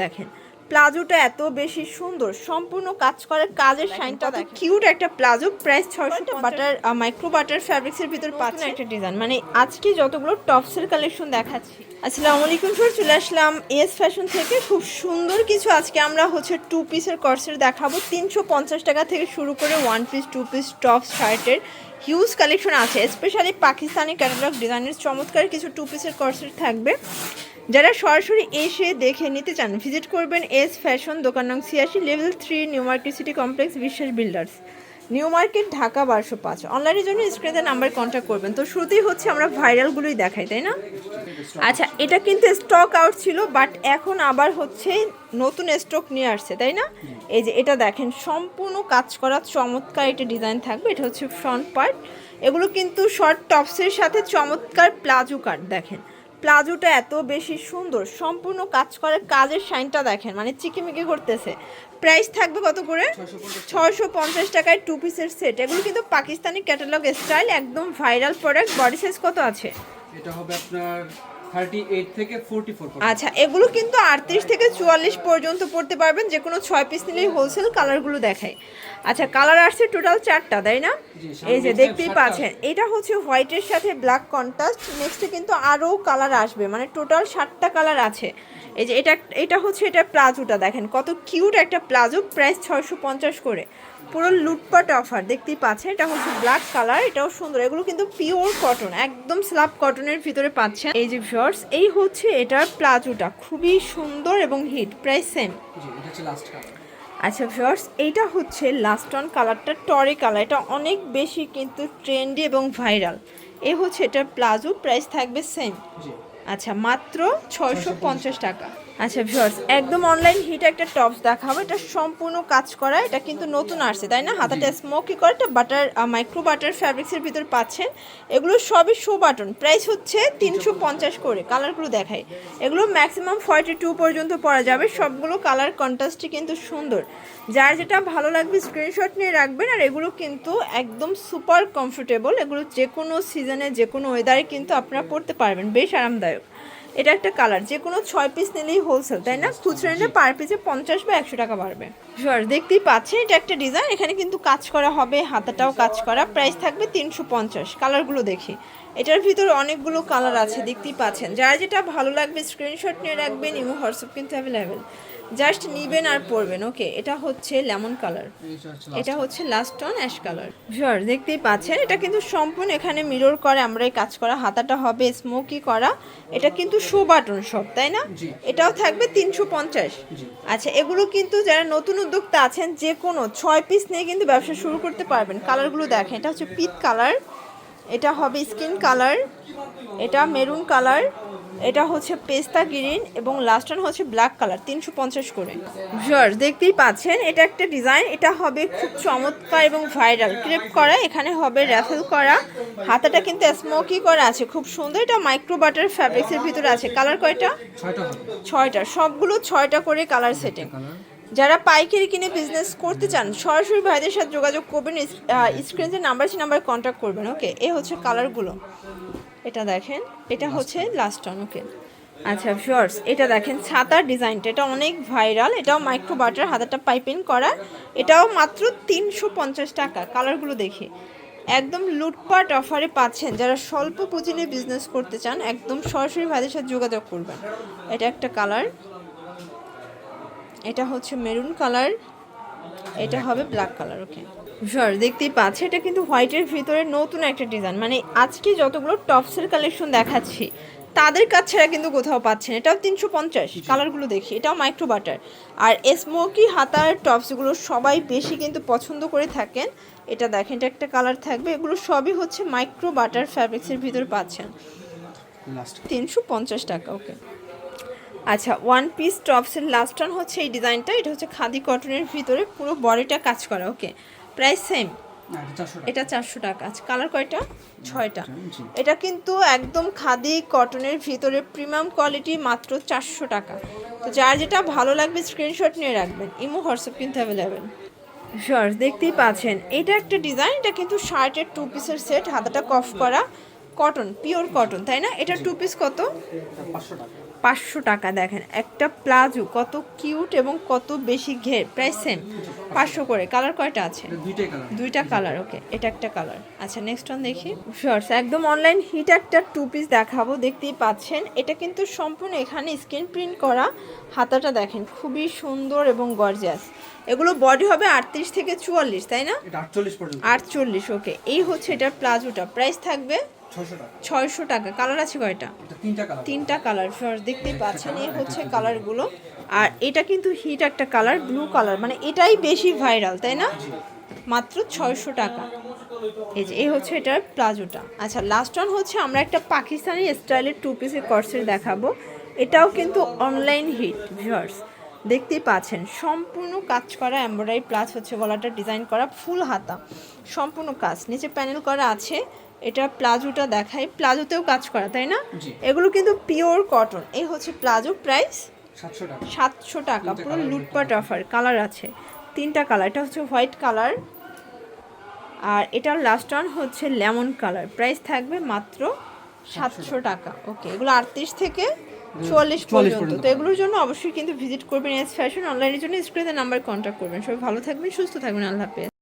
দেখেন প্লাজোটা এত বেশি সুন্দর, সম্পূর্ণ কাজ করার কাজের শাইনটা দেখেন। কিউট একটা palazzo, price 600 butter micro butter ফ্যাব্রিক্সের ভিতর পাচ্ছেন একটা ডিজাইন। মানে আজকে যতগুলো টপসের কালেকশন দেখাচ্ছি। আসসালামু আলাইকুম স্যার, চলে আসলাম এস ফ্যাশন থেকে। খুব সুন্দর কিছু আজকে আমরা টু পিসের কর্সের দেখাবো। 350 টাকা থেকে শুরু করে one piece, two piece, top শার্টের হিউজ কালেকশন আছে। স্পেশালি পাকিস্তানি ক্যাটালগ ডিজাইনের চমৎকার কিছু টু পিসের কর্সের থাকবে। যারা সরাসরি এসে দেখে নিতে চান ভিজিট করবেন এস ফ্যাশন, দোকান নং 86, level 3, new market city complex, বিশ্বাস বিল্ডার্স, নিউ মার্কেট, ঢাকা 1205। অনলাইনের জন্য স্ক্রিনে নাম্বার কন্ট্যাক্ট করবেন। তো শুরুতেই আমরা ভাইরালগুলোই দেখাই, তাই না? আচ্ছা, এটা কিন্তু স্টক আউট ছিল, বাট এখন আবার নতুন স্টক নিয়ে আসছে, তাই না? এই যে এটা দেখেন, সম্পূর্ণ কাজ করা চমৎকার একটা ডিজাইন থাকবে। এটা হচ্ছে ফ্রন্ট পার্ট। এগুলো কিন্তু শর্ট টপসের সাথে চমৎকার প্লাজো কাট। দেখেন প্লাজোটা এত বেশি সুন্দর, সম্পূর্ণ কাজ করার কাজের শাইনটা দেখেন, মানে চিকিমিকি করতেছে। প্রাইস থাকবে কত করে? 650 টাকায় টু পিসের সেট। এগুলো কিন্তু পাকিস্তানি ক্যাটালগ স্টাইল, একদম ভাইরাল প্রোডাক্ট। বডি সাইজ কত আছে? এটা হবে আপনার 38 থেকে 44 পর্যন্ত। আচ্ছা, এগুলো কিন্তু 38 থেকে 44 পর্যন্ত পড়তে পারবেন, যে কোনো 6 পিস নিলেই হোলসেল। কালারগুলো দেখাই। আচ্ছা, কালার আসছে টোটাল 4টা, তাই না? এই যে দেখতেই পাচ্ছেন, এটা হচ্ছে হোয়াইটের সাথে ব্ল্যাক কন্ট্রাস্ট। নেক্সটে কিন্তু আরও কালার আসবে, মানে টোটাল 7টা কালার আছে। এই যে এটা প্লাজোটা দেখেন, কত কিউট একটা প্লাজো। প্রাইস 650 করে, পুরো লুটপাট অফার। দেখতেই পাচ্ছেন, এটা হচ্ছে ব্ল্যাক কালার, এটাও সুন্দর। এগুলো কিন্তু পিওর কটন, একদম স্ল্যাব কটনের ভিতরে পাচ্ছেন। এই যে ভিউয়ার্স, এই হচ্ছে এটার প্লাজোটা, খুবই সুন্দর এবং হিট। Price same. এটা হচ্ছে লাস্ট কালার। আচ্ছা ভিউয়ার্স, এইটা হচ্ছে লাস্ট অন কালারটা, টরে কালার। এটা অনেক বেশি কিন্তু ট্রেন্ডি এবং ভাইরাল। এই হচ্ছে এটার প্লাজো, প্রাইস থাকবে সেম। আচ্ছা, মাত্র 650 টাকা। আচ্ছা ভিউয়ার্স, একদম অনলাইন হিট একটা টপস দেখাবো। এটা সম্পূর্ণ কাজ করা, এটা কিন্তু নতুন আসছে, তাই না? হাতাটা স্মোকি করা, এটা বাটার মাইক্রো বাটার ফ্যাব্রিক্সের ভিতর পাচ্ছেন। এগুলো সবই শো বাটন। প্রাইস হচ্ছে 350 করে। কালারগুলো দেখাই। এগুলো ম্যাক্সিমাম 42 পর্যন্ত পরা যাবে। সবগুলো কালার কন্ট্রাস্টই কিন্তু সুন্দর। যার যেটা ভালো লাগবে স্ক্রিনশট নিয়ে রাখবেন। আর এগুলো কিন্তু একদম সুপার কমফোর্টেবল। এগুলো যে কোনো সিজনে, যে কোনো ওয়েদারে কিন্তু আপনারা পরতে পারবেন, বেশ আরামদায়ক। এটা একটা কালার, যে কোনো 6 পিস নিলেই হোলসেল, তাই না? খুচরা নিলে পার পিসে 50 বা 100 টাকা বাড়বে। শিওর, দেখতেই পাচ্ছেন, এটা একটা ডিজাইন। এখানে কিন্তু কাজ করা হবে, হাতাটাও কাজ করা। প্রাইস থাকবে 350। কালারগুলো দেখি। এটার ভিতরে অনেকগুলো কালার আছে, দেখতেই পাচ্ছেন। যার যেটা ভালো লাগবে স্ক্রিনশট নিয়ে রাখবেন। ইমো হোয়াটসঅ্যাপ কিন্তু অ্যাভেলেবেল, জাস্ট নিবেন আর পরবেন। ওকে, এটা হচ্ছে লেমন কালার, এটা হচ্ছে last on ash colour. Sure, দেখতেই পাচ্ছেন, এটা কিন্তু সম্পূর্ণ এখানে মিরর করে আমরা এই কাজ করা। হাতাটা হবে স্মোকি করা। এটা কিন্তু শো বাটন সব, তাই না? এটাও থাকবে 350। আচ্ছা, এগুলো কিন্তু যারা নতুন উদ্যোক্তা আছেন, যে কোনো 6 পিস নিয়ে কিন্তু ব্যবসা শুরু করতে পারবেন। কালারগুলো দেখেন, এটা হচ্ছে পিচ কালার, এটা হবে স্কিন কালার, এটা মেরুন কালার, এটা হচ্ছে পেস্তা গ্রিন, এবং লাস্ট ওয়ান হচ্ছে ব্ল্যাক কালার। 350 করে। ভিউয়ার্স, দেখতেই পাচ্ছেন, এটা একটা ডিজাইন। এটা হবে খুব চমৎকার এবং ভাইরাল, ক্রেপ করা। এখানে হবে র্যাফেল করা। হাতাটা কিন্তু স্মোকি করা আছে, খুব সুন্দর। এটা মাইক্রো বাটার ফ্যাব্রিক্সের ভিতরে আছে। কালার কয়টা? 6টা। সবগুলো 6টা করে কালার সেটিং। যারা পাইকারি কিনে বিজনেস করতে চান, সরাসরি ভাইদের সাথে যোগাযোগ করবেন। স্ক্রিনে নাম্বার আছে, নাম্বার কন্ট্যাক্ট করবেন। ওকে, এ হচ্ছে কালারগুলো। এটা দেখেন, এটা হচ্ছে লাস্ট অন। ওকে, আচ্ছা ভিউয়ার্স, এটা দেখেন ছাতার ডিজাইনটা, এটা অনেক ভাইরাল। এটাও মাইক্রো বাটার, হাতাটা পাইপিং করা। এটাও মাত্র 350 টাকা। কালারগুলো দেখি। একদম লুটপাট অফারে পাচ্ছেন। যারা স্বল্প পুঁজি নিয়ে বিজনেস করতে চান, একদম সরাসরি ভাইদের সাথে যোগাযোগ করবেন। এটা একটা কালার, এটা হচ্ছে মেরুন কালার, এটা হবে ব্ল্যাক কালার। ওকে স্যার, দেখতেই পাচ্ছে, এটা কিন্তু হোয়াইটের ভিতরে নতুন একটা ডিজাইন। মানে আজকে যতগুলো টপসের কালেকশন দেখাচ্ছি, তাদের কাছ ছাড়া কিন্তু কোথাও পাচ্ছেন। এটাও 350। কালারগুলো দেখি। এটাও মাইক্রো বাটার। আর স্মোকি হাতার টপসগুলো সবাই বেশি কিন্তু পছন্দ করে থাকেন। এটা দেখেন, এটা একটা কালার থাকবে। এগুলো সবই হচ্ছে মাইক্রো বাটার ফ্যাব্রিক্সের ভিতরে পাচ্ছেন। 350 টাকা। ওকে, আচ্ছা, ওয়ান পিস টপসের লাস্ট ওয়ান হচ্ছে এই ডিজাইনটা। এটা হচ্ছে খাদি কটনের ভিতরে, পুরো বডিটা কাজ করা। ওকে, প্রাইস সেম। এটা 400 টাকা। আচ্ছা, কালার কয়টা? 6টা। এটা কিন্তু একদম খাদি কটনের ভিতরে প্রিমিয়াম কোয়ালিটি, মাত্র 400 টাকা। তো যার যেটা ভালো লাগবে স্ক্রিনশট নিয়ে রাখবেন। ইমো হোয়াটসঅ্যাপ কিন্তু অ্যাভেলেবেল। শিওর, দেখতেই পাচ্ছেন, এটা একটা ডিজাইন। এটা কিন্তু শার্টের 2 পিসের সেট, হাতাটা কফ করা, কটন, পিওর কটন, তাই না? এটা 2 পিস কত? 500 টাকা। দেখেন একটা প্লাজো কত কিউট এবং কত বেশি ঘের, প্রাইস সেম 500 করে। কালার কয়টা আছে? এটা দুইটাই কালার। দুইটা কালার, ওকে এটা একটা কালার। আচ্ছা নেক্সট ওয়ান দেখি। শর্টস একদম অনলাইন হিট একটা টু পিস দেখাবো, দেখতেই পাচ্ছেন এটা কিন্তু সম্পূর্ণ এখানে স্ক্রিন প্রিন্ট করা। হাতাটা দেখেন খুবই সুন্দর এবং গর্জিয়াস। এগুলো বডি হবে 38 থেকে 44, তাই না? এটা 48 পর্যন্ত। 48, ওকে। এই হচ্ছে এটার প্লাজোটা, প্রাইস থাকবে 600 টাকা। 600 টাকা। কালার আছে কয়টা? এটা তিনটা কালার। তিনটা কালার। শর্টস দেখতেই পাচ্ছেন এই হচ্ছে কালারগুলো। আর এটা কিন্তু হিট একটা কালার, ব্লু কালার, মানে এটাই বেশি ভাইরাল, তাই না? মাত্র 600 টাকা। এই হচ্ছে এটার প্লাজোটা। আচ্ছা লাস্ট ওয়ান হচ্ছে আমরা একটা পাকিস্তানি স্টাইলের টু পিসের কর্সেট দেখাবো। এটাও কিন্তু অনলাইন হিট ভিউয়ার্স, দেখতেই পাচ্ছেন সম্পূর্ণ কাজ করা এমব্রয়ডারি, প্লাস হচ্ছে গলাটা ডিজাইন করা, ফুল হাতা সম্পূর্ণ কাজ, নিচে প্যানেল করা আছে। এটা প্লাজোটা দেখাই, প্লাজোতেও কাজ করা, তাই না? জি। এগুলো কিন্তু পিওর কটন। এই হচ্ছে প্লাজো, প্রাইস 700 টাকা। 700 টাকা। পুরো লুটপাট অফার। কালার আছে তিনটা কালার, এটা হচ্ছে হোয়াইট কালার, আর এটার লাস্ট ওয়ান হচ্ছে লেমন কালার। প্রাইস থাকবে মাত্র 700 টাকা। ওকে, এগুলো 38 থেকে 44 পর্যন্ত। তো এগুলোর জন্য অবশ্যই কিন্তু ভিজিট করবেন এস ফ্যাশন। অনলাইনের জন্য স্ক্রিনে নাম্বার কন্ট্যাক্ট করবেন। সবাই ভালো থাকবেন, সুস্থ থাকবেন, আল্লাহ হাফেজ।